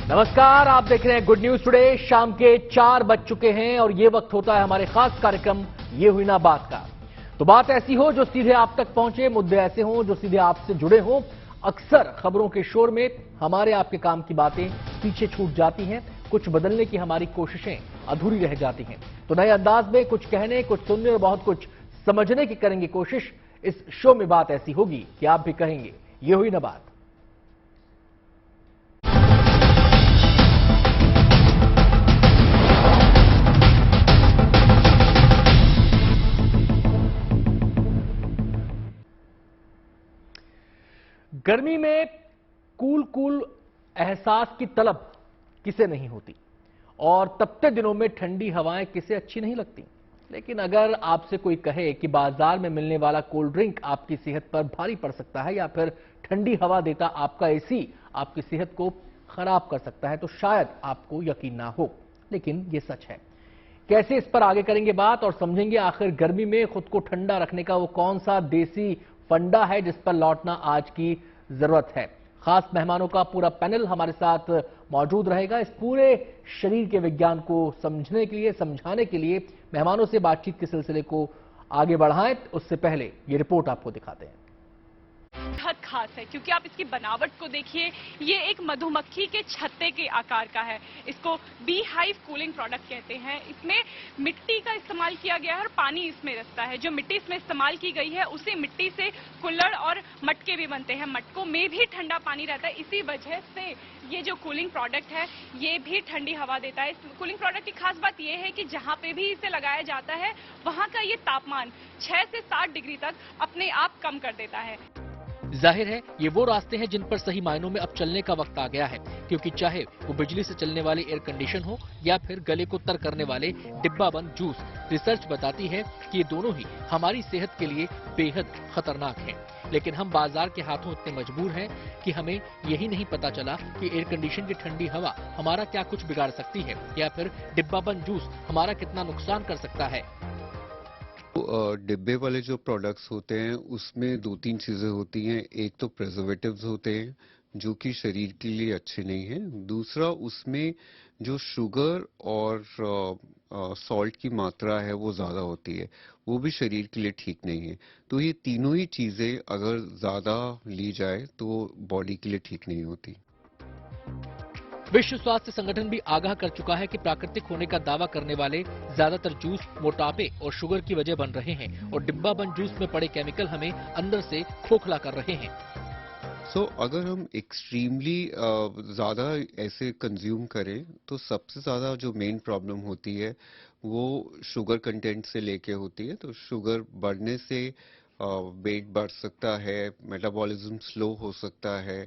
नमस्कार, आप देख रहे हैं गुड न्यूज टुडे। शाम के 4 बज चुके हैं और ये वक्त होता है हमारे खास कार्यक्रम ये हुई ना बात का। तो बात ऐसी हो जो सीधे आप तक पहुंचे, मुद्दे ऐसे हों जो सीधे आपसे जुड़े हों। अक्सर खबरों के शोर में हमारे आपके काम की बातें पीछे छूट जाती हैं, कुछ बदलने की हमारी कोशिशें अधूरी रह जाती हैं। तो नए अंदाज में कुछ कहने, कुछ सुनने और बहुत कुछ समझने की करेंगे कोशिश। इस शो में बात ऐसी होगी कि आप भी कहेंगे ये हुई ना बात। गर्मी में कूल कूल एहसास की तलब किसे नहीं होती और तपते दिनों में ठंडी हवाएं किसे अच्छी नहीं लगती। लेकिन अगर आपसे कोई कहे कि बाजार में मिलने वाला कोल्ड ड्रिंक आपकी सेहत पर भारी पड़ सकता है या फिर ठंडी हवा देता आपका एसी आपकी सेहत को खराब कर सकता है, तो शायद आपको यकीन ना हो, लेकिन यह सच है। कैसे, इस पर आगे करेंगे बात और समझेंगे आखिर गर्मी में खुद को ठंडा रखने का वो कौन सा देसी फंडा है जिस पर लौटना आज की जरूरत है। खास मेहमानों का पूरा पैनल हमारे साथ मौजूद रहेगा। इस पूरे शरीर के विज्ञान को समझने के लिए, समझाने के लिए मेहमानों से बातचीत के सिलसिले को आगे बढ़ाएं, उससे पहले ये रिपोर्ट आपको दिखाते हैं। बेहद खास है क्योंकि आप इसकी बनावट को देखिए, ये एक मधुमक्खी के छत्ते के आकार का है। इसको बी हाइव कूलिंग प्रोडक्ट कहते हैं। इसमें मिट्टी का इस्तेमाल किया गया है और पानी इसमें रिसता है। जो मिट्टी इसमें इस्तेमाल की गई है उसी मिट्टी से कुल्हड़ और मटके भी बनते हैं। मटकों में भी ठंडा पानी रहता है। इसी वजह से ये जो कूलिंग प्रोडक्ट है ये भी ठंडी हवा देता है। इस कूलिंग प्रोडक्ट की खास बात यह है कि जहां पे भी इसे लगाया जाता है वहां का ये तापमान 6 से 7 डिग्री तक अपने आप कम कर देता है। जाहिर है ये वो रास्ते हैं जिन पर सही मायनों में अब चलने का वक्त आ गया है, क्योंकि चाहे वो बिजली से चलने वाले एयर कंडीशन हो या फिर गले को तर करने वाले डिब्बा बंद जूस, रिसर्च बताती है कि ये दोनों ही हमारी सेहत के लिए बेहद खतरनाक हैं। लेकिन हम बाजार के हाथों इतने मजबूर हैं कि हमें यही नहीं पता चला कि एयर कंडीशन की ठंडी हवा हमारा क्या कुछ बिगाड़ सकती है या फिर डिब्बा बंद जूस हमारा कितना नुकसान कर सकता है। डिब्बे वाले जो प्रोडक्ट्स होते हैं उसमें 2-3 चीज़ें होती हैं। एक तो प्रिजर्वेटिव्स होते हैं जो कि शरीर के लिए अच्छे नहीं हैं। दूसरा, उसमें जो शुगर और सॉल्ट की मात्रा है वो ज़्यादा होती है, वो भी शरीर के लिए ठीक नहीं है। तो ये तीनों ही चीज़ें अगर ज़्यादा ली जाए तो बॉडी के लिए ठीक नहीं होती। विश्व स्वास्थ्य संगठन भी आगाह कर चुका है कि प्राकृतिक होने का दावा करने वाले ज्यादातर जूस मोटापे और शुगर की वजह बन रहे हैं और डिब्बा बंद जूस में पड़े केमिकल हमें अंदर से खोखला कर रहे हैं। अगर हम एक्सट्रीमली ज़्यादा ऐसे कंज्यूम करें तो सबसे ज़्यादा जो मेन प्रॉब्लम होती है वो शुगर कंटेंट से लेके होती है। तो शुगर बढ़ने से वेट बढ़ सकता है, मेटाबॉलिज्म स्लो हो सकता है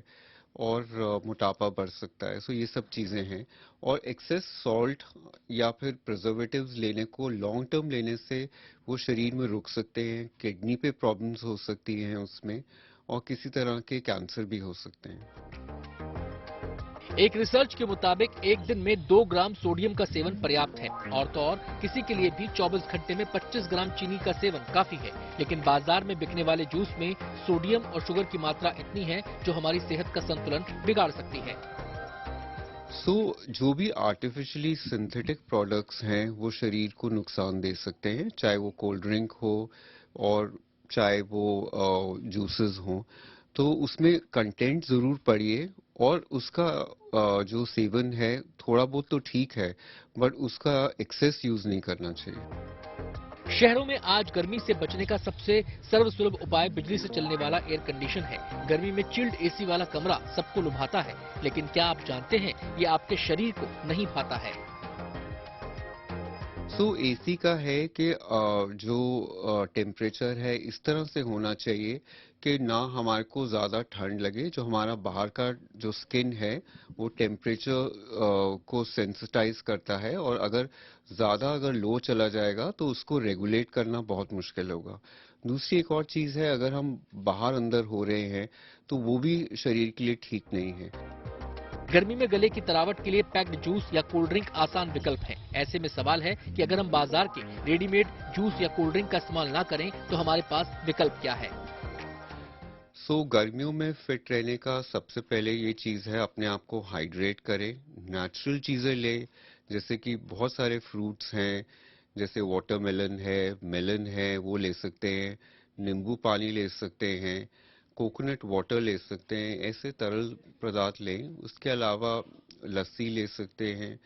और मोटापा बढ़ सकता है। ये सब चीज़ें हैं। और एक्सेस सॉल्ट या फिर प्रिजर्वेटिव्स लेने को लॉन्ग टर्म लेने से वो शरीर में रुक सकते हैं, किडनी पे प्रॉब्लम्स हो सकती हैं उसमें, और किसी तरह के कैंसर भी हो सकते हैं। एक रिसर्च के मुताबिक एक दिन में 2 ग्राम सोडियम का सेवन पर्याप्त है और तो और किसी के लिए भी 24 घंटे में 25 ग्राम चीनी का सेवन काफी है। लेकिन बाजार में बिकने वाले जूस में सोडियम और शुगर की मात्रा इतनी है जो हमारी सेहत का संतुलन बिगाड़ सकती है। जो भी आर्टिफिशियली सिंथेटिक प्रोडक्ट्स हैं वो शरीर को नुकसान दे सकते हैं, चाहे वो कोल्ड ड्रिंक हो और चाहे वो जूसेस हों। तो उसमें कंटेंट ज़रूर पढ़िए और उसका जो सेवन है थोड़ा बहुत तो ठीक है, बट उसका एक्सेस यूज़ नहीं करना चाहिए। शहरों में आज गर्मी से बचने का सबसे सर्वसुलभ उपाय बिजली से चलने वाला एयर कंडीशन है। गर्मी में चिल्ड एसी वाला कमरा सबको लुभाता है, लेकिन क्या आप जानते हैं ये आपके शरीर को नहीं भाता है। एसी का है कि जो टेम्परेचर है इस तरह से होना चाहिए कि ना हमारे को ज़्यादा ठंड लगे। जो हमारा बाहर का जो स्किन है वो टेम्परेचर को सेंसिटाइज करता है, और अगर अगर लो चला जाएगा तो उसको रेगुलेट करना बहुत मुश्किल होगा। दूसरी एक और चीज़ है, अगर हम बाहर अंदर हो रहे हैं तो वो भी शरीर के लिए ठीक नहीं है। गर्मी में गले की तरावट के लिए पैक्ड जूस या कोल्ड ड्रिंक आसान विकल्प है। ऐसे में सवाल है कि अगर हम बाजार के रेडीमेड जूस या कोल्ड ड्रिंक का इस्तेमाल ना करें तो हमारे पास विकल्प क्या है। गर्मियों में फिट रहने का सबसे पहले ये चीज़ है, अपने आप को हाइड्रेट करें, नेचुरल चीज़ें लें, जैसे कि बहुत सारे फ्रूट्स हैं, जैसे वाटरमेलन है, मेलन है, वो ले सकते हैं, नींबू पानी ले सकते हैं, कोकोनट वाटर ले सकते हैं, ऐसे तरल पदार्थ लें। उसके अलावा लस्सी ले सकते हैं।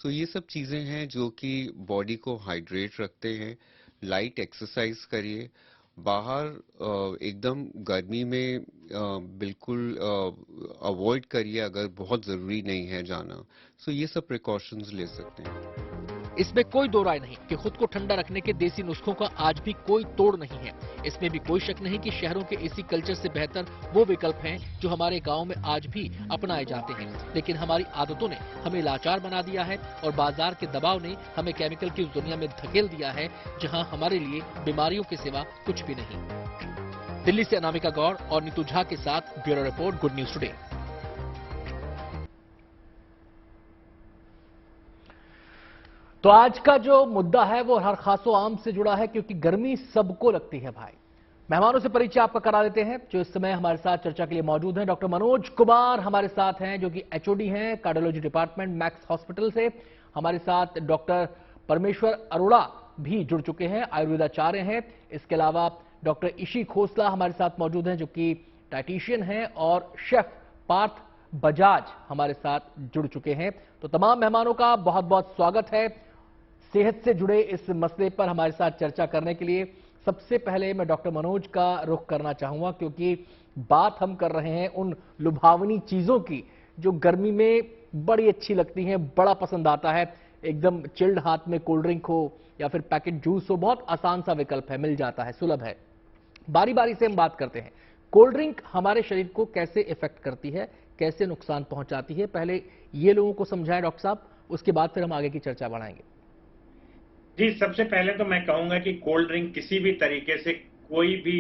ये सब चीज़ें हैं जो कि बॉडी को हाइड्रेट रखते हैं। लाइट एक्सरसाइज करिए। बाहर एकदम गर्मी में बिल्कुल अवॉइड करिए अगर बहुत ज़रूरी नहीं है जाना। ये सब प्रिकॉशंस ले सकते हैं। इसमें कोई दो राय नहीं कि खुद को ठंडा रखने के देसी नुस्खों का आज भी कोई तोड़ नहीं है। इसमें भी कोई शक नहीं कि शहरों के एसी कल्चर से बेहतर वो विकल्प हैं जो हमारे गांव में आज भी अपनाए जाते हैं। लेकिन हमारी आदतों ने हमें लाचार बना दिया है और बाजार के दबाव ने हमें केमिकल की उस दुनिया में धकेल दिया है जहां हमारे लिए बीमारियों के सिवा कुछ भी नहीं। दिल्ली से अनामिका गौड़ और नीतू झा के साथ bureau report, good news today. तो आज का जो मुद्दा है वो हर खासो आम से जुड़ा है, क्योंकि गर्मी सबको लगती है भाई। मेहमानों से परिचय आपका करा देते हैं जो इस समय हमारे साथ चर्चा के लिए मौजूद हैं। डॉक्टर मनोज कुमार हमारे साथ हैं, जो कि एचओडी हैं कार्डियोलॉजी डिपार्टमेंट मैक्स हॉस्पिटल से। हमारे साथ डॉक्टर परमेश्वर अरोड़ा भी जुड़ चुके हैं, आयुर्वेदाचार्य हैं। इसके अलावा डॉक्टर ईशी खोसला हमारे साथ मौजूद हैं, जो कि डाइटिशियन हैं, और शेफ पार्थ बजाज हमारे साथ जुड़ चुके हैं। तो तमाम मेहमानों का बहुत बहुत स्वागत है सेहत से जुड़े इस मसले पर हमारे साथ चर्चा करने के लिए। सबसे पहले मैं डॉक्टर मनोज का रुख करना चाहूंगा, क्योंकि बात हम कर रहे हैं उन लुभावनी चीजों की जो गर्मी में बड़ी अच्छी लगती हैं, बड़ा पसंद आता है। एकदम चिल्ड हाथ में कोल्ड ड्रिंक हो या फिर पैकेट जूस हो, बहुत आसान सा विकल्प है, मिल जाता है, सुलभ है। बारी बारी से हम बात करते हैं कोल्ड ड्रिंक हमारे शरीर को कैसे इफेक्ट करती है, कैसे नुकसान पहुंचाती है। पहले ये लोगों को समझाएं डॉक्टर साहब, उसके बाद फिर हम आगे की चर्चा बढ़ाएंगे। जी, सबसे पहले तो मैं कहूंगा कि कोल्ड ड्रिंक किसी भी तरीके से कोई भी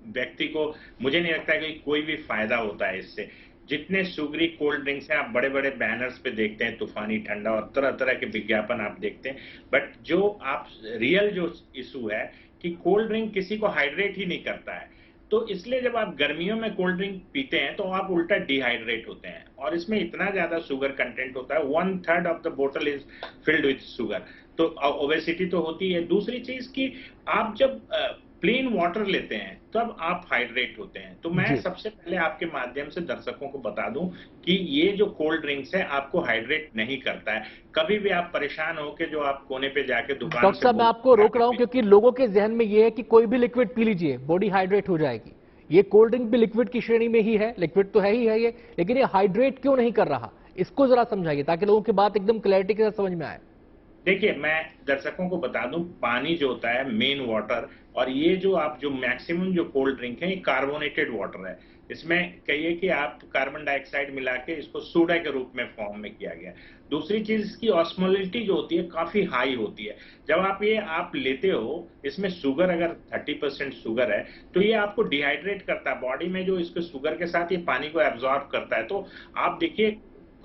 व्यक्ति को, मुझे नहीं लगता कि कोई भी फायदा होता है इससे। जितने सुगरी कोल्ड ड्रिंक्स हैं आप बड़े बड़े बैनर्स पे देखते हैं, तूफानी ठंडा और तरह तरह के विज्ञापन आप देखते हैं, बट जो आप रियल जो इशू है कि कोल्ड ड्रिंक किसी को हाइड्रेट ही नहीं करता है। तो इसलिए जब आप गर्मियों में कोल्ड ड्रिंक पीते हैं तो आप उल्टा डिहाइड्रेट होते हैं, और इसमें इतना ज्यादा शुगर कंटेंट होता है, 1/3 ऑफ द बोतल इज फिल्ड विथ शुगर। तो ओबेसिटी तो होती है। दूसरी चीज कि आप जब प्लेन वाटर लेते हैं तब आप हाइड्रेट होते हैं। तो मैं सबसे पहले आपके माध्यम से दर्शकों को बता दूं कि ये जो कोल्ड ड्रिंक्स है आपको हाइड्रेट नहीं करता है। कभी भी आप परेशान हो के जो आप कोने पे जाके दुकान डॉक्टर साहब मैं आपको रोक रहा हूं, क्योंकि लोगों के जहन में ये है कि कोई भी लिक्विड पी लीजिए बॉडी हाइड्रेट हो जाएगी। ये कोल्ड ड्रिंक भी लिक्विड की श्रेणी में ही है, लिक्विड तो है ही है ये, लेकिन ये हाइड्रेट क्यों नहीं कर रहा, इसको जरा समझाइए ताकि लोगों की बात एकदम क्लैरिटी के साथ समझ में आए। देखिए, मैं दर्शकों को बता दूं, पानी जो होता है मेन वाटर, और ये जो आप जो मैक्सिमम जो कोल्ड ड्रिंक है ये कार्बोनेटेड वाटर है। इसमें कहिए कि आप कार्बन डाइऑक्साइड मिला के इसको सोडा के रूप में फॉर्म में किया गया। दूसरी चीज, इसकी ऑस्मोलिटी जो होती है काफी हाई होती है। जब आप लेते हो, इसमें शुगर अगर 30% शुगर है तो ये आपको डिहाइड्रेट करता है। बॉडी में जो इसके शुगर के साथ ये पानी को एब्जॉर्ब करता है। तो आप देखिए,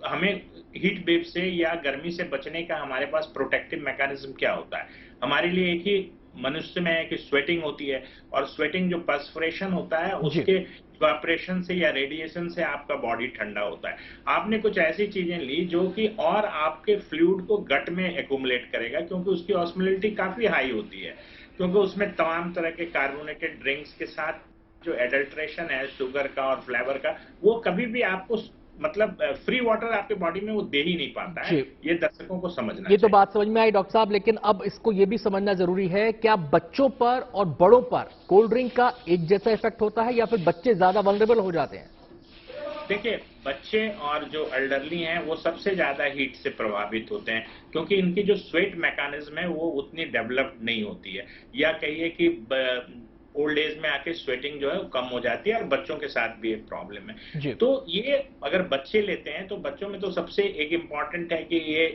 हमें हीट वेव से या गर्मी से बचने का हमारे पास प्रोटेक्टिव मैकेनिज्म क्या होता है। हमारे लिए एक ही मनुष्य में है कि स्वेटिंग होती है, और स्वेटिंग जो पर्सपिरेशन होता है उसके इवापोरेशन से या रेडिएशन से आपका बॉडी ठंडा होता है। आपने कुछ ऐसी चीजें ली जो कि और आपके फ्लूइड को गट में एक्यूमुलेट करेगा, क्योंकि उसकी ऑस्मोलिटी काफी हाई होती है, क्योंकि उसमें तमाम तरह के कार्बोनेटेड ड्रिंक्स के साथ जो एडल्ट्रेशन है शुगर का और फ्लेवर का, वो कभी भी आपको मतलब फ्री वाटर आपके बॉडी में वो दे ही नहीं पाता है। ये दर्शकों को समझना ये तो बात समझ में आई डॉक्टर साहब, लेकिन अब इसको ये भी समझना जरूरी है, क्या बच्चों पर और बड़ों पर कोल्ड ड्रिंक का एक जैसा इफेक्ट होता है या फिर बच्चे ज्यादा वल्नरेबल हो जाते हैं? देखिए, बच्चे और जो एल्डरली हैं वो सबसे ज्यादा हीट से प्रभावित होते हैं, क्योंकि इनकी जो स्वेट मैकेनिज्म है वो उतनी डेवलप्ड नहीं होती है, या कहिए कि ओल्ड एज में आके स्वेटिंग जो है वो कम हो जाती है, और बच्चों के साथ भी एक प्रॉब्लम है। तो ये अगर बच्चे लेते हैं तो बच्चों में तो सबसे एक इम्पॉर्टेंट है कि ये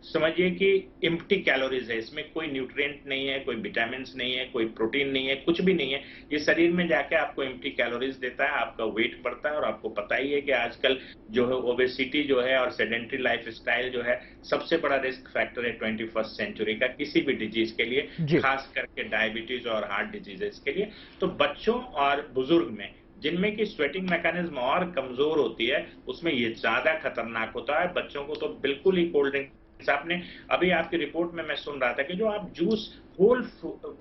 समझिए कि एम्प्टी कैलोरीज है, इसमें कोई न्यूट्रिएंट नहीं है, कोई विटामिन नहीं है, कोई प्रोटीन नहीं है, कुछ भी नहीं है। ये शरीर में जाके आपको एम्प्टी कैलोरीज देता है, आपका वेट बढ़ता है, और आपको पता ही है कि आजकल जो है ओबेसिटी जो है और सेडेंट्री लाइफस्टाइल जो है सबसे बड़ा रिस्क फैक्टर है 21st सेंचुरी का किसी भी डिजीज के लिए, खास करके डायबिटीज और हार्ट डिजीजेस के लिए। तो बच्चों और बुजुर्ग में जिनमें की स्वेटिंग मैकेनिज्म और कमजोर होती है, उसमें ये ज्यादा खतरनाक होता है। बच्चों को तो बिल्कुल ही कोल्ड ड्रिंक, आपने अभी आपकी रिपोर्ट में मैं सुन रहा था कि जो आप जूस होल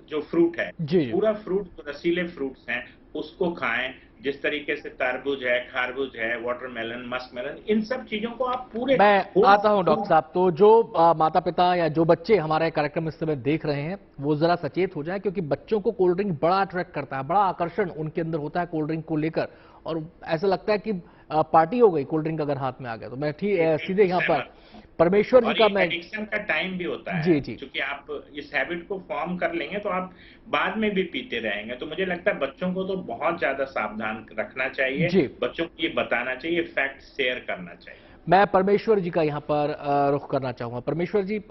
जो फ्रूट है, जी जी। पूरा फ्रूट, जो रसीले फ्रूट्स हैं उसको खाएं, जिस तरीके से तरबूज है, खरबूज है, वाटरमेलन, मस्कमेलन, इन सब चीजों को आप पूरे मैं होल आता हूं डॉक्टर फ्रूट। साहब, तो जो माता पिता या जो बच्चे हमारे कार्यक्रम इस समय देख रहे हैं वो जरा सचेत हो जाएं, क्योंकि बच्चों को कोल्ड ड्रिंक बड़ा अट्रैक्ट करता है, बड़ा आकर्षण उनके अंदर होता है कोल्ड ड्रिंक को लेकर, और ऐसा लगता है कि पार्टी हो गई कोल्ड ड्रिंक अगर हाथ में आ गया तो। मैं ठीक सीधे यहाँ पर परमेश्वर जी और का ये मैं। एडिक्शन का टाइम भी होता है, जी जी। क्योंकि आप इस हैबिट को फॉर्म कर लेंगे तो आप बाद में भी पीते रहेंगे। तो मुझे लगता है बच्चों को तो बहुत ज्यादा सावधान रखना चाहिए, जी। बच्चों को ये बताना चाहिए, फैक्ट शेयर करना चाहिए। मैं परमेश्वर जी का यहाँ पर रुख करना चाहूंगा। परमेश्वर जी,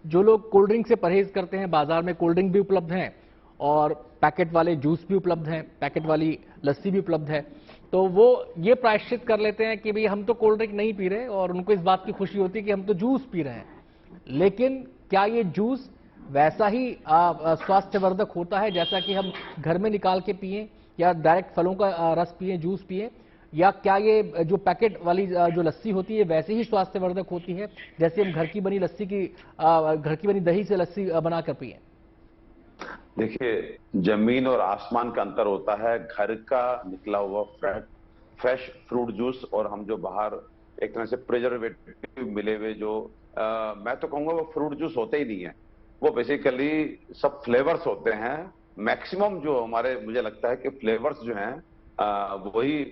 जो लोग कोल्ड ड्रिंक से परहेज करते हैं, बाजार में कोल्ड ड्रिंक भी उपलब्ध हैं और पैकेट वाले जूस भी उपलब्ध हैं, पैकेट वाली लस्सी भी उपलब्ध है, तो वो ये प्रायश्चित कर लेते हैं कि भाई हम तो कोल्ड ड्रिंक नहीं पी रहे, और उनको इस बात की खुशी होती है कि हम तो जूस पी रहे हैं। लेकिन क्या ये जूस वैसा ही स्वास्थ्यवर्धक होता है जैसा कि हम घर में निकाल के पिएं, या डायरेक्ट फलों का रस पिएं, जूस पिएं, या क्या ये जो पैकेट वाली जो लस्सी होती है वैसे ही स्वास्थ्यवर्धक होती है जैसे हम घर की बनी लस्सी की घर की बनी दही से लस्सी बनाकर पिएं? देखिए, जमीन और आसमान का अंतर होता है। घर का निकला हुआ फ्रेश फ्रूट जूस और हम जो बाहर एक तरह से प्रिजर्वेटिव मिले हुए जो मैं तो कहूंगा वो फ्रूट जूस होते ही नहीं है, वो बेसिकली सब फ्लेवर्स होते हैं। मैक्सिमम जो हमारे मुझे लगता है कि फ्लेवर्स जो हैं वही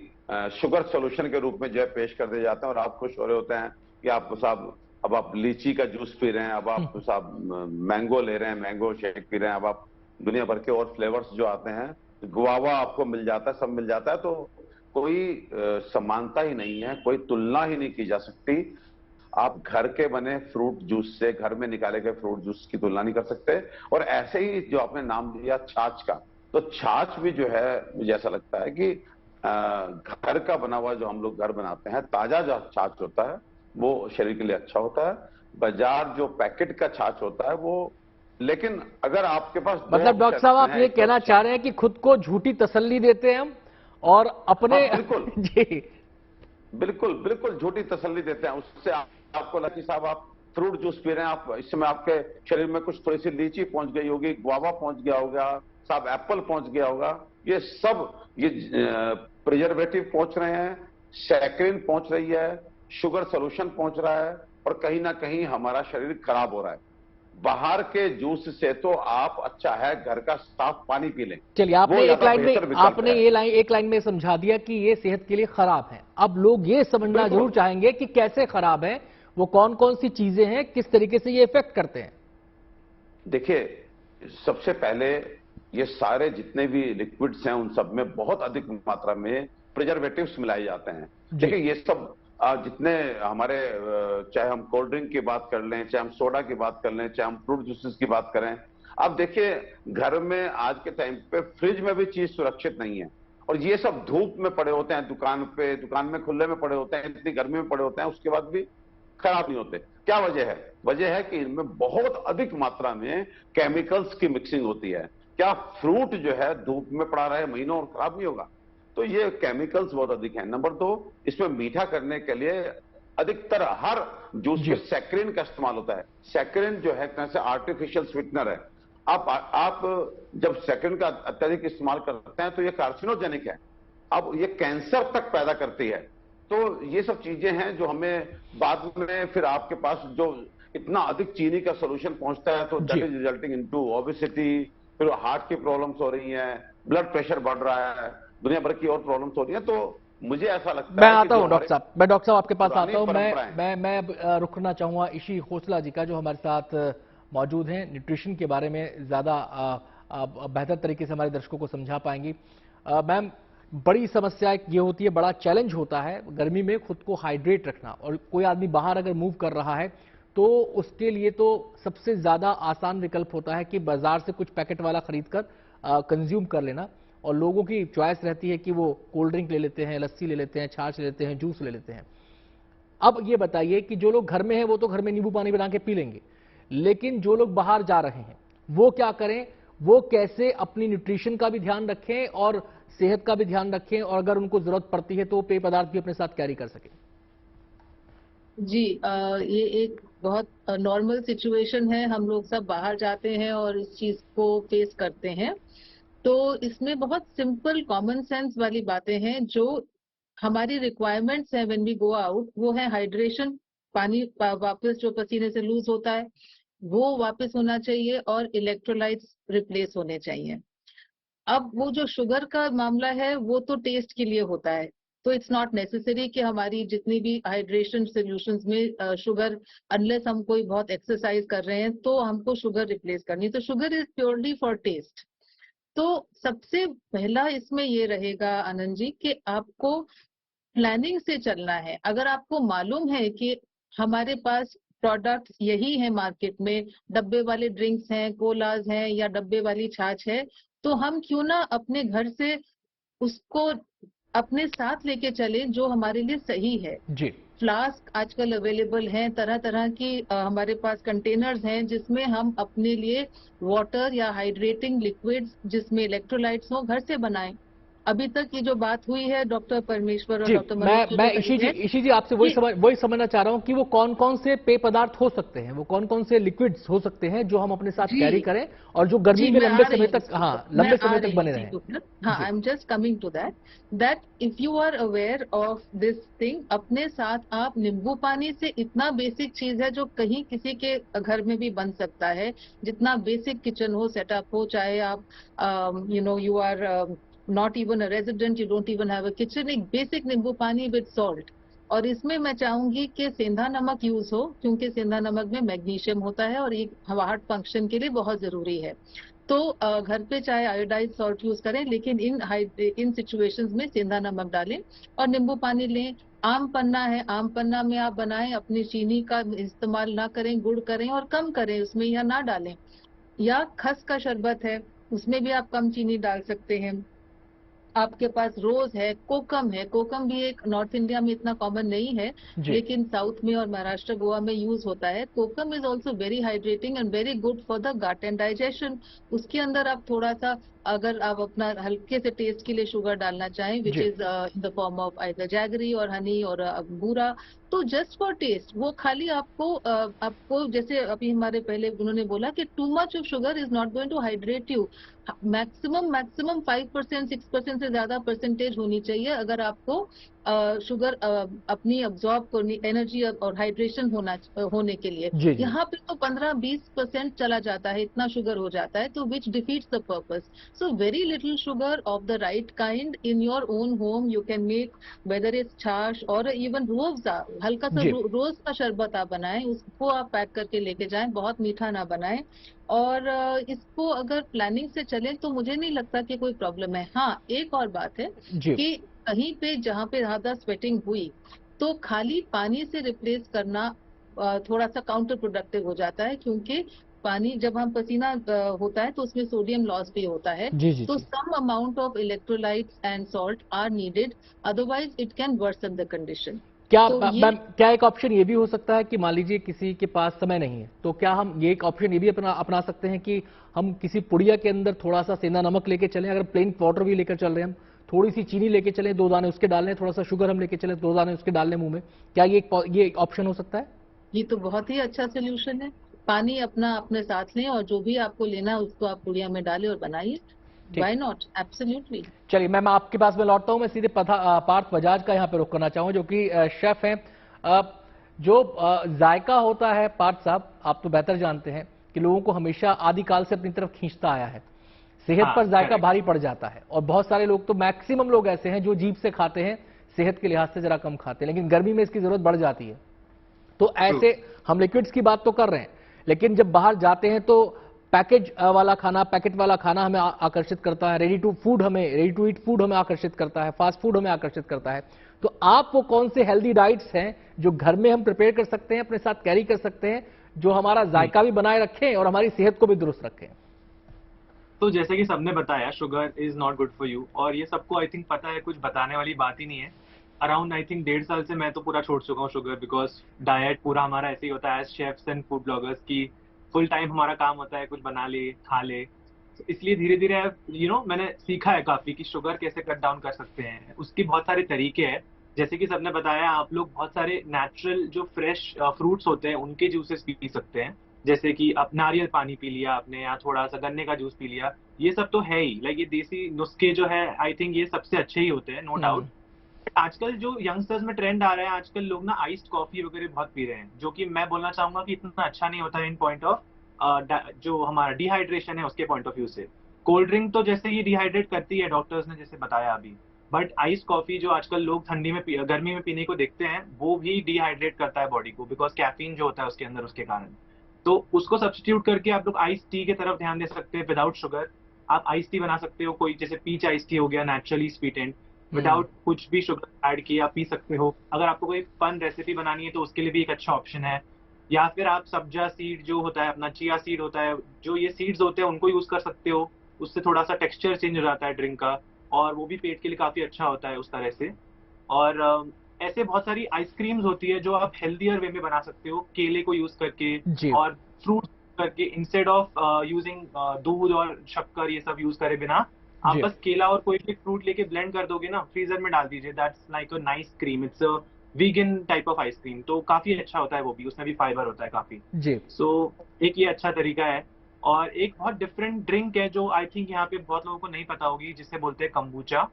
शुगर सॉल्यूशन के रूप में जो है पेश कर दिए जाते हैं, और आप खुश हो रहे होते हैं कि आप साहब अब आप लीची का जूस पी रहे हैं, अब आप साहब मैंगो ले रहे हैं, मैंगो शेक पी रहे हैं, अब आप दुनिया भर के और फ्लेवर्स जो आते हैं, गुआवा आपको मिल जाता है, सब मिल जाता है। तो कोई समानता ही नहीं है, कोई तुलना ही नहीं की जा सकती। आप घर के बने फ्रूट जूस से, घर में निकाले गए फ्रूट जूस की तुलना नहीं कर सकते। और ऐसे ही जो आपने नाम दिया छाछ का, तो छाछ भी जो है मुझे ऐसा लगता है कि घर का बना हुआ जो हम लोग घर बनाते हैं, ताजा जो छाछ होता है वो शरीर के लिए अच्छा होता है। बाजार जो पैकेट का छाछ होता है वो, लेकिन अगर आपके पास मतलब डॉक्टर साहब आप ये कहना चाह रहे हैं कि खुद को झूठी तसल्ली देते हैं हम, और अपने बिल्कुल जी बिल्कुल बिल्कुल झूठी तसल्ली देते हैं। उससे आपको लगे साहब आप फ्रूट जूस पी रहे हैं, आप इस समय आपके शरीर में कुछ थोड़ी सी लीची पहुंच गई होगी, गुआवा पहुंच गया होगा, साहब एप्पल पहुंच गया होगा। ये सब ये प्रिजर्वेटिव पहुंच रहे हैं, सैकरिन पहुंच रही है, शुगर सोल्यूशन पहुंच रहा है, और कहीं ना कहीं हमारा शरीर खराब हो रहा है। बाहर के जूस से तो आप अच्छा है घर का साफ पानी पी लें। चलिए, आपने एक लाइन में समझा दिया कि ये सेहत के लिए खराब है। अब लोग ये समझना जरूर चाहेंगे कि कैसे खराब है, वो कौन कौन सी चीजें हैं, किस तरीके से ये इफेक्ट करते हैं। देखिए, सबसे पहले ये सारे जितने भी लिक्विड्स हैं उन सब में बहुत अधिक मात्रा में प्रिजर्वेटिव्स मिलाए जाते हैं। देखिए, ये सब जितने हमारे, चाहे हम कोल्ड ड्रिंक की बात कर लें, चाहे हम सोडा की बात कर लें, चाहे हम फ्रूट जूसेस की बात करें, आप देखिए घर में आज के टाइम पे फ्रिज में भी चीज सुरक्षित नहीं है, और ये सब धूप में पड़े होते हैं, दुकान में खुले में पड़े होते हैं, इतनी गर्मी में पड़े होते हैं, उसके बाद भी खराब नहीं होते। क्या वजह है? वजह है कि इनमें बहुत अधिक मात्रा में केमिकल्स की मिक्सिंग होती है। क्या फ्रूट जो है धूप में पड़ा रहे महीनों और खराब नहीं होगा? तो ये केमिकल्स बहुत अधिक हैं। नंबर 2, इसमें मीठा करने के लिए अधिकतर हर जूस में सैकरिन का इस्तेमाल होता है। सैकरिन जो है तरह से आर्टिफिशियल स्वीटनर है। आप जब सैकरिन का अत्यधिक इस्तेमाल करते हैं तो ये कार्सिनोजेनिक है, अब ये कैंसर तक पैदा करती है। तो ये सब चीजें हैं जो हमें बाद में फिर आपके पास जो इतना अधिक चीनी का सोल्यूशन पहुंचता है, तो that is resulting into obesity, फिर हार्ट की प्रॉब्लम्स हो रही हैं, ब्लड प्रेशर बढ़ रहा है, दुनिया भर की और प्रॉब्लम्स हो रही है। तो मुझे ऐसा लगता है, मैं आता हूं डॉक्टर साहब, मैं डॉक्टर साहब आपके पास आता हूं। मैं रुक करना चाहूंगा इशी खोसला जी का, जो हमारे साथ मौजूद हैं, न्यूट्रिशन के बारे में ज्यादा बेहतर तरीके से हमारे दर्शकों को समझा पाएंगी। मैम, बड़ी समस्या ये होती है, बड़ा चैलेंज होता है गर्मी में खुद को हाइड्रेट रखना, और कोई आदमी बाहर अगर मूव कर रहा है तो उसके लिए तो सबसे ज्यादा आसान विकल्प होता है कि बाजार से कुछ पैकेट वाला खरीद कर कंज्यूम कर लेना, और लोगों की चॉइस रहती है कि वो कोल्ड ड्रिंक ले लेते हैं, लस्सी ले लेते हैं, छाछ ले लेते हैं, जूस ले लेते हैं। अब ये बताइए कि जो लोग घर में हैं वो तो घर में नींबू पानी बना के पी लेंगे, लेकिन जो लोग बाहर जा रहे हैं वो क्या करें, वो कैसे अपनी न्यूट्रिशन का भी ध्यान रखें, और सेहत का भी ध्यान रखें और अगर उनको जरूरत पड़ती है तो वो पेय पदार्थ भी अपने साथ कैरी कर सकें? जी, ये एक बहुत नॉर्मल सिचुएशन है। हम लोग सब बाहर जाते हैं और इस चीज को फेस करते हैं। तो इसमें बहुत सिंपल कॉमन सेंस वाली बातें हैं जो हमारी रिक्वायरमेंट्स है व्हेन वी गो आउट। वो है हाइड्रेशन, पानी वापस जो पसीने से लूज होता है वो वापस होना चाहिए, और इलेक्ट्रोलाइट्स रिप्लेस होने चाहिए। अब वो जो शुगर का मामला है वो तो टेस्ट के लिए होता है, तो इट्स नॉट नेसेसरी कि हमारी जितनी भी हाइड्रेशन सॉल्यूशंस में शुगर, अनलेस हम कोई बहुत एक्सरसाइज कर रहे हैं तो हमको शुगर रिप्लेस करनी। तो sugar is purely for taste. तो सबसे पहला इसमें ये रहेगा आनंद जी कि आपको प्लानिंग से चलना है। अगर आपको मालूम है कि हमारे पास प्रोडक्ट्स यही है मार्केट में, डब्बे वाले ड्रिंक्स हैं, कोलाज हैं या डब्बे वाली छाछ है, तो हम क्यों ना अपने घर से उसको अपने साथ लेके चले जो हमारे लिए सही है। जी। फ्लास्क आजकल अवेलेबल हैं, तरह तरह की हमारे पास कंटेनर्स हैं जिसमें हम अपने लिए वाटर या हाइड्रेटिंग लिक्विड्स जिसमें इलेक्ट्रोलाइट्स हो घर से बनाएं। अभी तक ये जो बात हुई है डॉक्टर परमेश्वर और जी, डॉक्टर मनोज मैं इशी जी आपसे वही समझना चाह रहा हूं कि वो कौन कौन से पेय पदार्थ हो सकते हैं, वो कौन कौन से लिक्विड्स हो सकते हैं जो हम अपने साथ जी, कैरी करें और जो गर्मी जी, में मैं लंबे आ रही समय हूँ तक, उसी हाँ, पर। लंबे मैं समय आ तक रही बने हूँ रहें? उसी पर। हाँ, जी। I am just coming to that if you are aware of this thing, अपने साथ आप नींबू पानी से, इतना बेसिक चीज है जो कहीं किसी के घर में भी बन सकता है, जितना बेसिक किचन हो, सेटअप हो, चाहे आप you are not even a resident, you don't even have a kitchen, एक बेसिक नींबू पानी विद सॉल्ट। और इसमें मैं चाहूंगी कि सेंधा नमक यूज हो, क्योंकि सेंधा नमक में मैग्नीशियम होता है और ये हार्ट फंक्शन के लिए बहुत जरूरी है। तो घर पे चाहे आयोडाइज सॉल्ट यूज करें, लेकिन इन सिचुएशंस में सेंधा नमक डालें और नींबू पानी लें। आम पन्ना है, आम पन्ना में आप बनाएं, अपनी चीनी का इस्तेमाल ना करें, गुड़ करें और कम करें उसमें या ना डालें। या खस का शरबत है, उसमें भी आप कम चीनी डाल सकते हैं। आपके पास रोज है, कोकम है, कोकम भी एक नॉर्थ इंडिया में इतना कॉमन नहीं है, जी। लेकिन साउथ में और महाराष्ट्र गोवा में यूज होता है। Kokum is also very hydrating and very good for the gut and digestion. उसके अंदर आप थोड़ा सा, अगर आप अपना हल्के से टेस्ट के लिए शुगर डालना चाहें, विच जी। Is in the form of either jaggery और हनी और बूरा, तो जस्ट फॉर टेस्ट, वो खाली आपको जैसे अभी हमारे पहले उन्होंने बोला कि too much of sugar is not going to hydrate you. Maximum 5% 6% से ज्यादा परसेंटेज होनी चाहिए अगर आपको शुगर अपनी अब्जॉर्ब करनी, एनर्जी और हाइड्रेशन होने के लिए। जी, जी। यहाँ पे तो 15-20% चला जाता है, इतना शुगर हो जाता है, तो which defeats the purpose. So very little sugar of the right kind in your own home you can make, whether is chaach और इवन रूअफ़ज़ा, हल्का सा जी। रोज का शरबत आप बनाएं, उसको आप पैक करके लेके जाएं, बहुत मीठा ना बनाएं। और इसको अगर प्लानिंग से चले तो मुझे नहीं लगता कि कोई प्रॉब्लम है। हाँ, एक और बात है जी। कि कहीं पे जहाँ पे ज्यादा स्वेटिंग हुई तो खाली पानी से रिप्लेस करना थोड़ा सा काउंटर प्रोडक्टिव हो जाता है, क्योंकि पानी जब हम पसीना होता है तो उसमें सोडियम लॉस भी होता है। जी, जी, तो जी। Some amount of electrolytes and salt are needed, otherwise it can worsen the condition. क्या तो ये मैम, क्या एक ऑप्शन ये भी हो सकता है कि मान लीजिए किसी के पास समय नहीं है, तो क्या हम ये एक ऑप्शन ये भी अपना सकते हैं कि हम किसी पुड़िया के अंदर थोड़ा सा सेंधा नमक लेके चलें, अगर प्लेन वाटर भी लेकर चल रहे हैं हम, थोड़ी सी चीनी लेके चलें, 2 दाने उसके डाल लें, थोड़ा सा शुगर हम लेके चलें, 2 दाने उसके डाल लें मुंह में, क्या ये एक ऑप्शन हो सकता है? ये तो बहुत ही अच्छा सोल्यूशन है। पानी अपना अपने साथ लें और जो भी आपको लेना है उसको आप पुड़िया में डालें और बनाइए। ठीक। Why not, absolutely. चलिए मैम, आपके पास में लौटता हूं। मैं सीधे पार्थ बजाज का यहां पे रुख करना चाहूंगा, जो कि शेफ हैं। जो जायका होता है पार्थ साहब, आप तो बेहतर जानते हैं कि लोगों को हमेशा आदिकाल से अपनी तरफ खींचता आया है। सेहत पर जायका भारी पड़ जाता है और बहुत सारे लोग, तो मैक्सिमम लोग ऐसे हैं जो जीभ से खाते हैं, सेहत के लिहाज से जरा कम खाते हैं, लेकिन गर्मी में इसकी जरूरत बढ़ जाती है। तो ऐसे हम लिक्विड्स की बात तो कर रहे हैं, लेकिन जब बाहर जाते हैं तो पैकेज वाला खाना, पैकेट वाला खाना हमें आकर्षित करता है, रेडी टू ईट फूड हमें आकर्षित करता है, फास्ट फूड हमें आकर्षित करता है। तो आप वो कौन से हेल्दी डाइट्स हैं जो घर में हम प्रिपेयर कर सकते हैं, अपने साथ कैरी कर सकते हैं, जो हमारा जायका भी बनाए रखें और हमारी सेहत को भी दुरुस्त रखें? तो जैसे कि सबने बताया, sugar is not good for you, और ये सबको आई थिंक पता है, कुछ बताने वाली बात ही नहीं है। अराउंड आई थिंक 1.5 साल से मैं तो पूरा छोड़ चुका हूँ शुगर, बिकॉज डाइट पूरा हमारा ऐसे ही होता है as chefs and food bloggers की, फुल टाइम हमारा काम होता है कुछ बना ले खा ले। इसलिए धीरे धीरे मैंने सीखा है काफी कि शुगर कैसे कट डाउन कर सकते हैं। उसकी बहुत सारे तरीके हैं, जैसे कि सबने बताया, आप लोग बहुत सारे नेचुरल जो फ्रेश फ्रूट्स होते हैं उनके जूसेस पी सकते हैं। जैसे कि आप नारियल पानी पी लिया आपने, या थोड़ा सा गन्ने का जूस पी लिया। ये सब तो है ही, लाइक ये देसी नुस्खे जो है आई थिंक ये सबसे अच्छे ही होते हैं, नो डाउट। आजकल जो यंगस्टर्स में ट्रेंड आ रहा है, आजकल लोग ना आइस्ड कॉफी वगैरह बहुत पी रहे हैं, जो कि मैं बोलना चाहूंगा कि इतना अच्छा नहीं होता है इन पॉइंट ऑफ जो हमारा डिहाइड्रेशन है उसके पॉइंट ऑफ व्यू से। कोल्ड ड्रिंक तो जैसे ही डिहाइड्रेट करती है, डॉक्टर्स ने जैसे बताया अभी, बट आइस कॉफी जो आजकल लोग ठंडी में गर्मी में पीने को देखते हैं, वो भी डिहाइड्रेट करता है बॉडी को, बिकॉज कैफीन जो होता है उसके अंदर, उसके कारण। तो उसको सब्स्टिट्यूट करके आप लोग आइस टी की तरफ ध्यान दे सकते हैं विदाउट शुगर। आप आइस टी बना सकते हो, कोई जैसे पीच आइस टी हो गया, नेचुरली स्वीटेंड, विदाउट कुछ भी शुगर ऐड किया पी सकते हो। अगर आपको कोई फन रेसिपी बनानी है तो उसके लिए भी एक अच्छा ऑप्शन है। या फिर आप सब्जा सीड जो होता है अपना, चिया सीड होता है, जो ये सीड्स होते हैं उनको यूज कर सकते हो। उससे थोड़ा सा टेक्सचर चेंज हो जाता है ड्रिंक का, और वो भी पेट के लिए काफी अच्छा होता है उस तरह से। और ऐसे बहुत सारी आइसक्रीम्स होती है जो आप हेल्दियर वे में बना सकते हो, केले को यूज करके जी। और फ्रूट करके, इंस्टेड ऑफ यूजिंग दूध और शक्कर ये सब यूज करे बिना, आप जी। बस केला और कोई भी फ्रूट लेके ब्लेंड कर दोगे ना, फ्रीजर में डाल दीजिए, that's like a nice cream. It's a vegan type of ice cream, तो काफी अच्छा होता है वो भी, उसमें भी फाइबर होता है काफी। जी। सो एक ये अच्छा तरीका है। और एक बहुत डिफरेंट ड्रिंक है जो आई थिंक यहाँ पे बहुत लोगों को नहीं पता होगी, जिसे बोलते हैं कम्बुचा।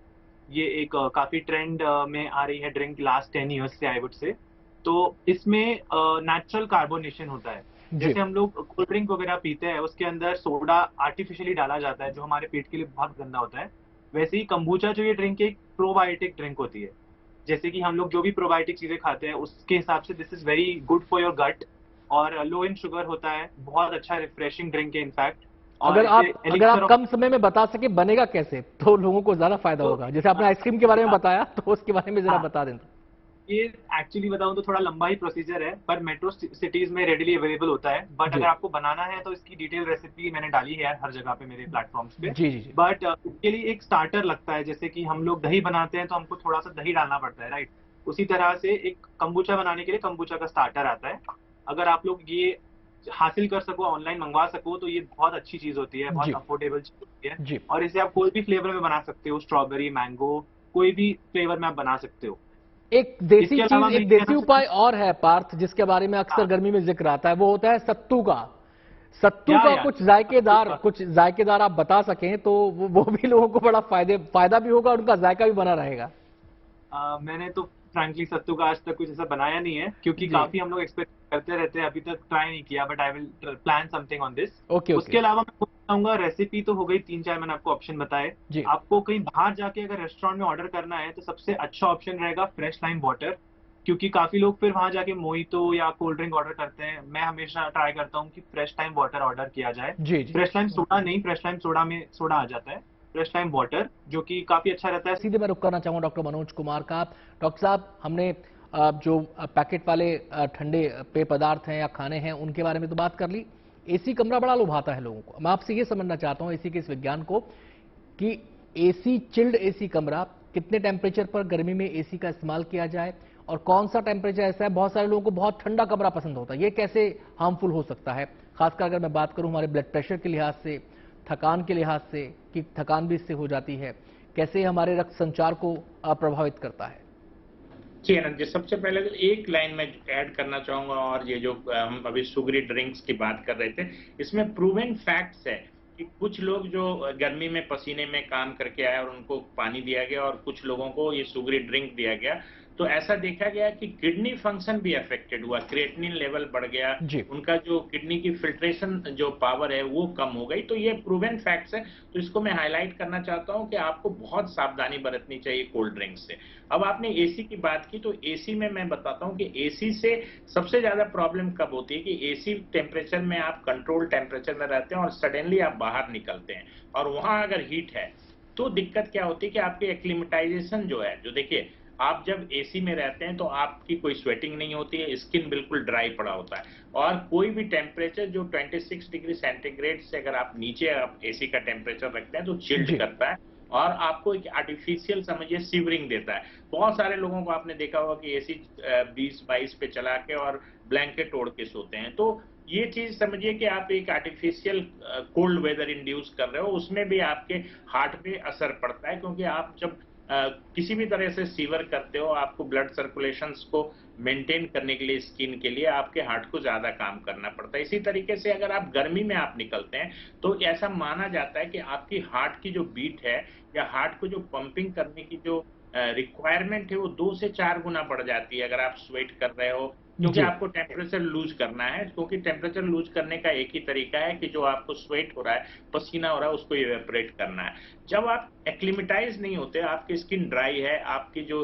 ये एक काफी ट्रेंड में आ रही है ड्रिंक लास्ट 10 ईयर्स से, आई वुड से। तो इसमें नेचुरल कार्बोनेशन होता है। जी। जैसे हम लोग कोल्ड ड्रिंक वगैरह पीते हैं, उसके अंदर सोडा आर्टिफिशियली डाला जाता है, जो हमारे पेट के लिए बहुत गंदा होता है। वैसे ही कम्बुचा जो ये ड्रिंक है, एक प्रोबायोटिक ड्रिंक होती है। जैसे कि हम लोग जो भी प्रोबायोटिक चीजें खाते हैं उसके हिसाब से this is very good for your gut, और लो इन शुगर होता है, बहुत अच्छा रिफ्रेशिंग ड्रिंक है इनफैक्ट। अगर आप कम समय में बता सके बनेगा कैसे, तो लोगों को ज्यादा फायदा होगा। जैसे आपने आइसक्रीम के बारे में बताया, तो उसके बारे में जरा बता दें। ये एक्चुअली बताऊं तो थोड़ा लंबा ही प्रोसीजर है, पर मेट्रो सिटीज में रेडिली अवेलेबल होता है। बट जी। अगर आपको बनाना है तो इसकी डिटेल रेसिपी मैंने डाली है हर जगह पे मेरे प्लेटफॉर्म्स पे। जी जी जी। बट इसके लिए एक स्टार्टर लगता है, जैसे कि हम लोग दही बनाते हैं तो हमको थोड़ा सा दही डालना पड़ता है, राइट? उसी तरह से एक कम्बुचा बनाने के लिए कम्बुचा का स्टार्टर आता है। अगर आप लोग ये हासिल कर सको, ऑनलाइन मंगवा सको, तो ये बहुत अच्छी चीज होती है, जी। बहुत अफोर्डेबल चीज होती है। जी। और इसे आप कोई भी फ्लेवर में बना सकते हो, स्ट्रॉबेरी, मैंगो, कोई भी फ्लेवर में आप बना सकते हो। एक देसी इसके अलावा चीज, एक मैं देसी कहना उपाय और है पार्थ, जिसके बारे में अक्सर गर्मी में जिक्र आता है, वो होता है सत्तू का। सत्तू का या, कुछ जायकेदार आप बता सकें तो वो भी लोगों को बड़ा फायदा भी होगा और उनका जायका भी बना रहेगा। मैंने तो फ्रैंकली सत्तू का आज तक कुछ ऐसा बनाया नहीं है, क्योंकि जी। काफी हम लोग एक्सपेक्ट करते रहते हैं, अभी तक ट्राई नहीं किया, but I will plan something on this. Okay. उसके अलावा मैं बताऊंगा, रेसिपी तो हो गई 3-4 मैंने आपको ऑप्शन बताए। जी। आपको कहीं बाहर जाके अगर रेस्टोरेंट में ऑर्डर करना है तो सबसे अच्छा ऑप्शन रहेगा फ्रेश लाइम वाटर, क्योंकि काफी लोग फिर वहां जाके मोहितो या कोल्ड ड्रिंक ऑर्डर करते हैं। मैं हमेशा ट्राई करता हूँ कि फ्रेश लाइम वाटर ऑर्डर किया जाए। जी जी। फ्रेश लाइम सोडा नहीं, फ्रेश लाइम सोडा में सोडा आ जाता है, फ्रेश लाइम वाटर, जो कि काफी अच्छा रहता है। सीधे मैं रुक करना चाहूंगा डॉक्टर मनोज कुमार का। डॉक्टर साहब, हमने जो पैकेट वाले ठंडे पेय पदार्थ हैं या खाने हैं उनके बारे में तो बात कर ली। एसी कमरा बड़ा लुभाता है लोगों को। मैं आपसे ये समझना चाहता हूं एसी के इस विज्ञान को, कि एसी, चिल्ड एसी कमरा, कितने टेम्परेचर पर गर्मी में एसी का इस्तेमाल किया जाए, और कौन सा टेम्परेचर ऐसा है, बहुत सारे लोगों को बहुत ठंडा कमरा पसंद होता है, ये कैसे हार्मफुल हो सकता है, खासकर अगर मैं बात करूं हमारे ब्लड प्रेशर के लिहाज से, थकान के लिहाज से, कि थकान भी इससे हो जाती है, कैसे हमारे रक्त संचार को प्रभावित करता है। जी आनंद जी, सबसे पहले तो एक लाइन में ऐड करना चाहूंगा, और ये जो हम अभी सुगरी ड्रिंक्स की बात कर रहे थे, इसमें प्रूवन फैक्ट्स है कि कुछ लोग जो गर्मी में पसीने में काम करके आए और उनको पानी दिया गया, और कुछ लोगों को ये सुगरी ड्रिंक दिया गया, तो ऐसा देखा गया कि किडनी फंक्शन भी अफेक्टेड हुआ, क्रिएटिनिन लेवल बढ़ गया, उनका जो किडनी की फिल्ट्रेशन जो पावर है वो कम हो गई। तो ये प्रूवन फैक्ट्स है, तो इसको मैं हाईलाइट करना चाहता हूं कि आपको बहुत सावधानी बरतनी चाहिए कोल्ड ड्रिंक से। अब आपने एसी की बात की, तो एसी में मैं बताता हूं कि एसी से सबसे ज्यादा प्रॉब्लम कब होती है कि एसी टेम्परेचर में आप कंट्रोल टेम्परेचर में रहते हैं और सडनली आप बाहर निकलते हैं, और वहां अगर हीट है तो दिक्कत क्या होती है कि आपकी एक्लिमेटाइजेशन जो है, जो देखिए आप जब एसी में रहते हैं तो आपकी कोई स्वेटिंग नहीं होती है, स्किन बिल्कुल ड्राई पड़ा होता है, और कोई भी टेम्परेचर जो 26 डिग्री सेंटीग्रेड से अगर आप नीचे आप एसी का टेम्परेचर रखते हैं तो चिल्ड करता है, और आपको एक आर्टिफिशियल समझिए शिवरिंग देता है। बहुत सारे लोगों को आपने देखा होगा कि एसी 20-22 पे चला के और ब्लैंकेट ओढ़ के सोते हैं, तो ये चीज समझिए कि आप एक आर्टिफिशियल कोल्ड वेदर इंड्यूस कर रहे हो, उसमें भी आपके हार्ट पे असर पड़ता है, क्योंकि आप जब किसी भी तरह से सीवर करते हो, आपको ब्लड सर्कुलेशंस को मेंटेन करने के लिए, स्किन के लिए आपके हार्ट को ज्यादा काम करना पड़ता है। इसी तरीके से अगर आप गर्मी में आप निकलते हैं तो ऐसा माना जाता है कि आपकी हार्ट की जो बीट है या हार्ट को जो पंपिंग करने की जो रिक्वायरमेंट है वो 2 से 4 गुना बढ़ जाती है अगर आप स्वेट कर रहे हो, क्योंकि आपको टेम्परेचर लूज करना है। क्योंकि टेम्परेचर लूज करने का एक ही तरीका है कि जो आपको स्वेट हो रहा है, पसीना हो रहा है, उसको इवेपोरेट करना है। जब आप एक्लिमेटाइज नहीं होते, आपकी स्किन ड्राई है, आपकी जो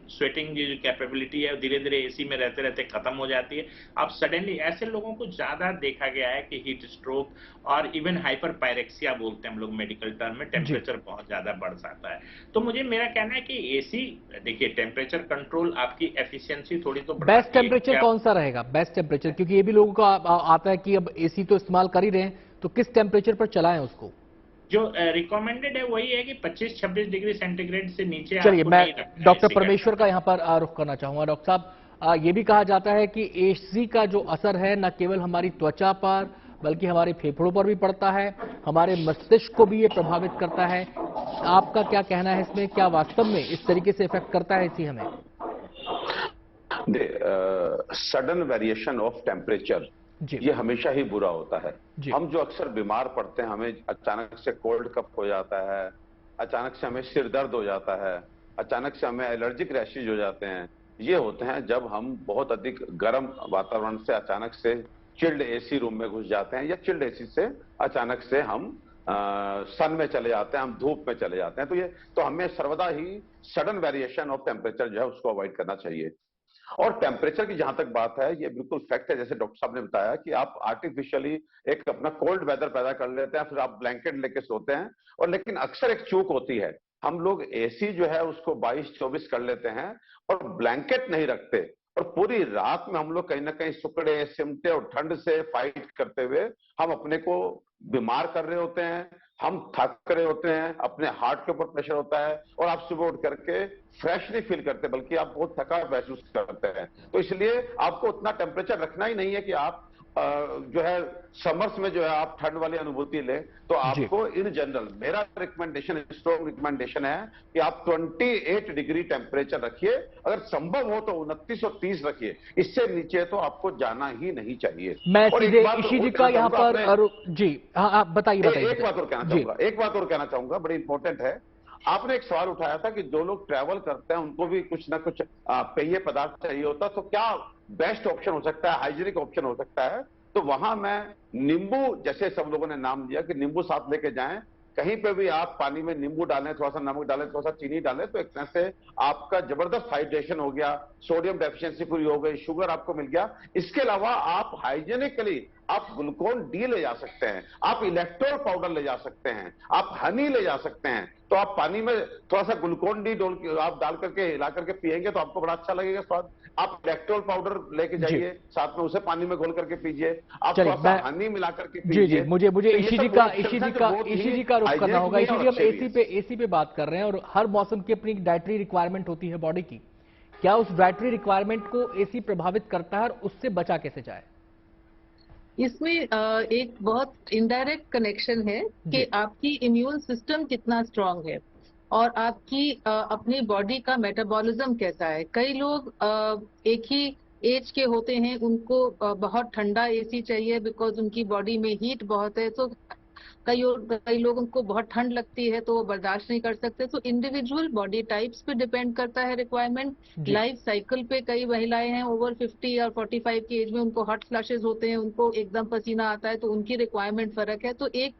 स्वेटिंग की जो कैपेबिलिटी है धीरे धीरे एसी में रहते रहते खत्म हो जाती है। आप सडनली, ऐसे लोगों को ज्यादा देखा गया है कि हीट स्ट्रोक और इवन हाइपर पायरेक्सिया बोलते हैं हम लोग मेडिकल टर्म में, टेम्परेचर बहुत ज्यादा बढ़ जाता है। तो मुझे मेरा कहना है कि एसी, देखिए टेम्परेचर कंट्रोल आपकी एफिशिएंसी थोड़ी तो बेस्ट टेम्परेचर कौन सा रहेगा, बेस्ट टेम्परेचर? क्योंकि ये भी लोगों को आता है कि अब एसी तो इस्तेमाल कर ही रहे हैं, तो किस टेम्परेचर पर चलाएं उसको? जो रिकमेंडेड है वही है कि 25-26 डिग्री सेंटीग्रेड से नीचे। चलिए, मैं डॉक्टर परमेश्वर का यहाँ पर रुख करना चाहूंगा। डॉक्टर साहब, ये भी कहा जाता है कि एसी का जो असर है न केवल हमारी त्वचा पर बल्कि हमारे फेफड़ों पर भी पड़ता है, हमारे मस्तिष्क को भी ये प्रभावित करता है। आपका क्या कहना है इसमें? क्या वास्तव में इस तरीके से इफेक्ट करता है एसी हमें? सडन वेरिएशन ऑफ टेम्परेचर ये हमेशा ही बुरा होता है। हम जो अक्सर बीमार पड़ते हैं, हमें अचानक से कोल्ड कफ हो जाता है, अचानक से हमें सिर दर्द हो जाता है, अचानक से हमें एलर्जिक रैशेज हो जाते हैं, ये होते हैं जब हम बहुत अधिक गर्म वातावरण से अचानक से चिल्ड एसी रूम में घुस जाते हैं, या चिल्ड एसी से अचानक से हम सन में चले जाते हैं, हम धूप में चले जाते हैं। तो हमें सर्वदा ही सडन वेरिएशन ऑफ टेम्परेचर जो है उसको अवॉइड करना चाहिए। और टेम्परेचर की जहां तक बात है, ये बिल्कुल फैक्ट है, जैसे डॉक्टर साहब ने बताया कि आप आर्टिफिशियली एक अपना कोल्ड वेदर पैदा कर लेते हैं, फिर आप ब्लैंकेट लेके सोते हैं। और लेकिन अक्सर एक चूक होती है, हम लोग एसी जो है उसको 22-24 कर लेते हैं और ब्लैंकेट नहीं रखते, और पूरी रात में हम लोग कहीं ना कहीं सुकड़े सिमटे और ठंड से फाइट करते हुए हम अपने को बीमार कर रहे होते हैं, हम थक रहे होते हैं, अपने हार्ट के ऊपर प्रेशर होता है, और आप सुबह उठ करके फ्रेश नहीं फील करते, बल्कि आप बहुत थका महसूस करते हैं। तो इसलिए आपको उतना टेम्परेचर रखना ही नहीं है कि आप जो है समर्स में जो है आप ठंड वाली अनुभूति लें। तो आपको इन जनरल मेरा रिकमेंडेशन, स्ट्रॉन्ग रिकमेंडेशन है कि आप 28 डिग्री टेम्परेचर रखिए, अगर संभव हो तो 29 और 30 रखिए, इससे नीचे तो आपको जाना ही नहीं चाहिए। मैं सीधे ईशी जी का यहाँ पर जी हाँ, आप बताइए। एक बात और कहना चाहूंगा, बड़ी इंपॉर्टेंट है। आपने एक सवाल उठाया था कि जो लोग ट्रैवल करते हैं उनको भी कुछ ना कुछ पेय पदार्थ चाहिए होता, तो क्या बेस्ट ऑप्शन हो सकता है, हाइजीनिक ऑप्शन हो सकता है? तो वहां मैं नींबू, जैसे सब लोगों ने नाम दिया कि नींबू साथ लेके जाएं, कहीं पे भी आप पानी में नींबू डालें, थोड़ा सा नमक डालें, थोड़ा सा चीनी डालें, तो एक तरह से आपका जबरदस्त हाइड्रेशन हो गया, सोडियम डेफिशिएंसी पूरी हो गई, शुगर आपको मिल गया। इसके अलावा आप हाइजेनिकली आप ग्लूकोन डी ले जा सकते हैं, आप इलेक्ट्रोल पाउडर ले जा सकते हैं, आप हनी ले जा सकते हैं। तो आप पानी में थोड़ा सा ग्लूकोन डी आप डाल करके हिला करके पिएंगे तो आपको बड़ा अच्छा लगेगा स्वाद। आप इलेक्ट्रोल पाउडर लेके जाइए, साथ में उसे पानी में घोल करके पीजिए, आप थोड़ा सा हनी मिला करके पीजिए। जी, मुझे ईशी जी का रुख करना होगा। ईशी जी, हम एसी पे बात कर रहे हैं और हर मौसम की अपनी डाइटरी रिक्वायरमेंट होती है बॉडी की। क्या उस डाइटरी रिक्वायरमेंट को एसी प्रभावित करता है और उससे बचा कैसे जाए? इसमें एक बहुत इनडायरेक्ट कनेक्शन है कि आपकी इम्यून सिस्टम कितना स्ट्रांग है और आपकी अपनी बॉडी का मेटाबॉलिज्म कैसा है। कई लोग एक ही एज के होते हैं, उनको बहुत ठंडा एसी चाहिए बिकॉज उनकी बॉडी में हीट बहुत है। तो कई लोगों को बहुत ठंड लगती है तो वो बर्दाश्त नहीं कर सकते। तो इंडिविजुअल बॉडी टाइप्स पे डिपेंड करता है रिक्वायरमेंट, लाइफ साइकिल पे। कई महिलाएं हैं ओवर 50 और 45 की एज में, उनको हॉट फ्लैशेस होते हैं, उनको एकदम पसीना आता है, तो उनकी रिक्वायरमेंट फर्क है। तो एक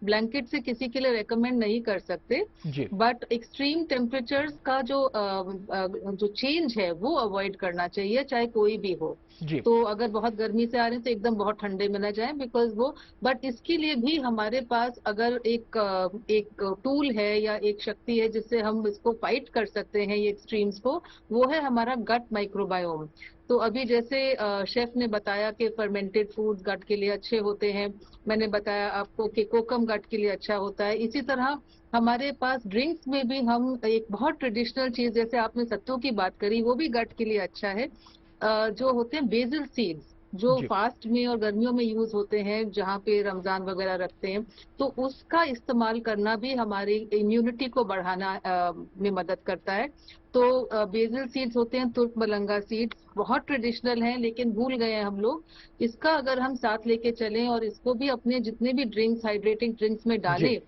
ब्लैंकेट से किसी के लिए रेकमेंड नहीं कर सकते, बट एक्सट्रीम टेम्परेचर्स का जो चेंज है वो अवॉइड करना चाहिए, चाहे कोई भी हो। तो अगर बहुत गर्मी से आ रहे हैं तो एकदम बहुत ठंडे में न जाएं, बिकॉज वो, बट इसके लिए भी हमारे पास अगर एक टूल है या एक शक्ति है जिससे हम इसको फाइट कर सकते हैं ये एक्सट्रीम्स को, वो है हमारा गट माइक्रोबायोम। तो अभी जैसे शेफ ने बताया कि फर्मेंटेड फूड गट के लिए अच्छे होते हैं, मैंने बताया आपको कि कोकम गट के लिए अच्छा होता है। इसी तरह हमारे पास ड्रिंक्स में भी हम एक बहुत ट्रेडिशनल चीज, जैसे आपने सत्तू की बात करी, वो भी गट के लिए अच्छा है, जो होते हैं बेसिल सीड्स। जो जी। फास्ट में और गर्मियों में यूज होते हैं, जहाँ पे रमजान वगैरह रखते हैं, तो उसका इस्तेमाल करना भी हमारी इम्यूनिटी को बढ़ाना में मदद करता है। तो बेसिल सीड्स होते हैं, तुर्क मलंगा सीड्स बहुत ट्रेडिशनल हैं, लेकिन भूल गए हैं हम लोग। इसका अगर हम साथ लेके चलें और इसको भी अपने जितने भी ड्रिंक्स, हाइड्रेटिंग ड्रिंक्स में जी। डालें,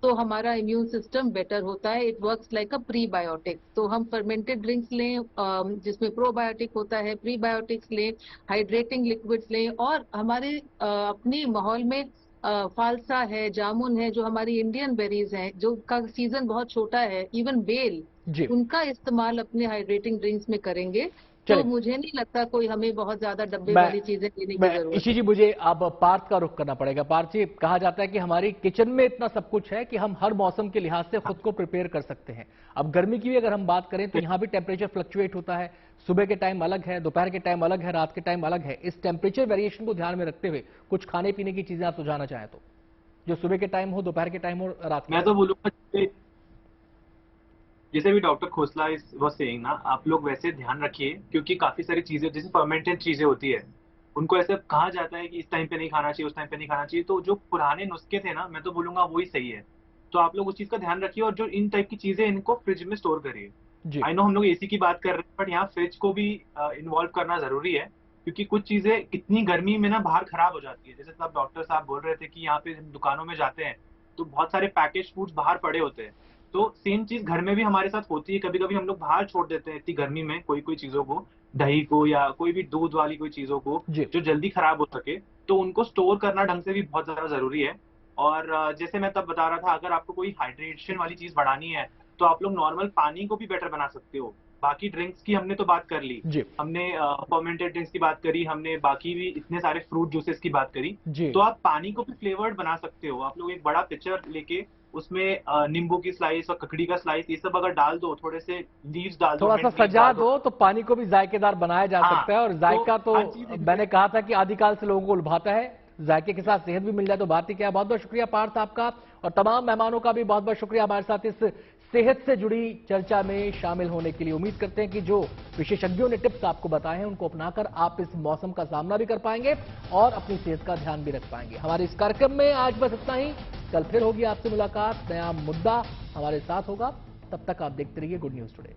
तो हमारा इम्यून सिस्टम बेटर होता है। It works like a prebiotic. तो हम फर्मेंटेड ड्रिंक्स लें जिसमें प्रोबायोटिक होता है, प्रीबायोटिक्स लें, हाइड्रेटिंग लिक्विड्स लें, और हमारे अपनी माहौल में फालसा है, जामुन है, जो हमारी इंडियन बेरीज हैं, जो का सीजन बहुत छोटा है, इवन बेल, जी। उनका इस्तेमाल अपने हाइड्रेटिंग ड्रिंक्स में करेंगे तो चलिए, मुझे नहीं लगता कोई हमें बहुत ज्यादा डब्बे मैं वाली चीजें लेने की मैं जरूरत इसी है। जी, मुझे अब पार्थ का रुख करना पड़ेगा। पार्थ जी, कहा जाता है कि हमारी किचन में इतना सब कुछ है कि हम हर मौसम के लिहाज से खुद को प्रिपेयर कर सकते हैं। अब गर्मी की भी अगर हम बात करें तो यहाँ भी टेम्परेचर फ्लक्चुएट होता है। सुबह के टाइम अलग है, दोपहर के टाइम अलग है, रात के टाइम अलग है। इस टेम्परेचर वेरिएशन को ध्यान में रखते हुए कुछ खाने पीने की चीजें आप सुझाना चाहें तो, जो सुबह के टाइम हो, दोपहर के टाइम हो, रात के मैं टाइम। तो बोलूंगा जैसे भी डॉक्टर खोसला इस वो सेइंग ना, आप लोग वैसे ध्यान रखिए, क्योंकि काफी सारी चीजें जैसे फर्मेंटेड चीजें होती है, उनको ऐसे कहा जाता है कि इस टाइम पे नहीं खाना चाहिए, उस टाइम पे नहीं खाना चाहिए। तो जो पुराने नुस्खे थे ना, मैं तो बोलूंगा वही सही है। तो आप लोग उस चीज का ध्यान रखिए, और जो इन टाइप की चीजें इनको फ्रिज में स्टोर करिए। जी। आई नो हम लोग एसी की बात कर रहे हैं, बट यहाँ फ्रिज को भी इन्वॉल्व करना जरूरी है, क्योंकि कुछ चीजें इतनी गर्मी में ना बाहर खराब हो जाती है। जैसे सब डॉक्टर साहब बोल रहे थे कि यहाँ पे हम दुकानों में जाते हैं तो बहुत सारे पैकेज फूड्स बाहर पड़े होते हैं। तो सेम चीज घर में भी हमारे साथ होती है, कभी कभी हम लोग बाहर छोड़ देते हैं इतनी गर्मी में कोई कोई चीजों को, दही को या कोई भी दूध वाली कोई चीजों को जी। जो जल्दी खराब हो सके। तो उनको स्टोर करना ढंग से भी बहुत ज्यादा जरूरी है। और जैसे मैं तब बता रहा था, अगर आपको कोई हाइड्रेशन वाली चीज बढ़ानी है तो आप लोग नॉर्मल पानी को भी बेटर बना सकते हो। बाकी ड्रिंक्स की हमने तो बात कर ली, जी। हमने फर्मेंटेड ड्रिंक्स की बात करी, हमने बाकी भी इतने सारे फ्रूट जूसेस की बात करी। जी। तो आप पानी को भी फ्लेवर्ड बना सकते हो। आप लोग एक बड़ा पिक्चर लेके उसमें नींबू की स्लाइस और ककड़ी का स्लाइस ये सब अगर डाल दो, थोड़े से लीव्स डाल दो, थोड़ा सा मिंट लीव्स सजा डाल दो तो पानी को भी जायकेदार बनाया जा हाँ, सकता है। और जायका तो हर चीज मैंने कहा था कि आदिकाल से लोगों को लुभाता है, जायके के साथ सेहत भी मिल जाए तो बात ही क्या है। बहुत बहुत शुक्रिया पार्थ आपका, और तमाम मेहमानों का भी बहुत बहुत शुक्रिया हमारे साथ इस सेहत से जुड़ी चर्चा में शामिल होने के लिए। उम्मीद करते हैं कि जो विशेषज्ञों ने टिप्स आपको बताए हैं उनको अपनाकर आप इस मौसम का सामना भी कर पाएंगे और अपनी सेहत का ध्यान भी रख पाएंगे। हमारे इस कार्यक्रम में आज बस इतना ही। कल फिर होगी आपसे मुलाकात, नया मुद्दा हमारे साथ होगा। तब तक आप देखते रहिए गुड न्यूज टुडे।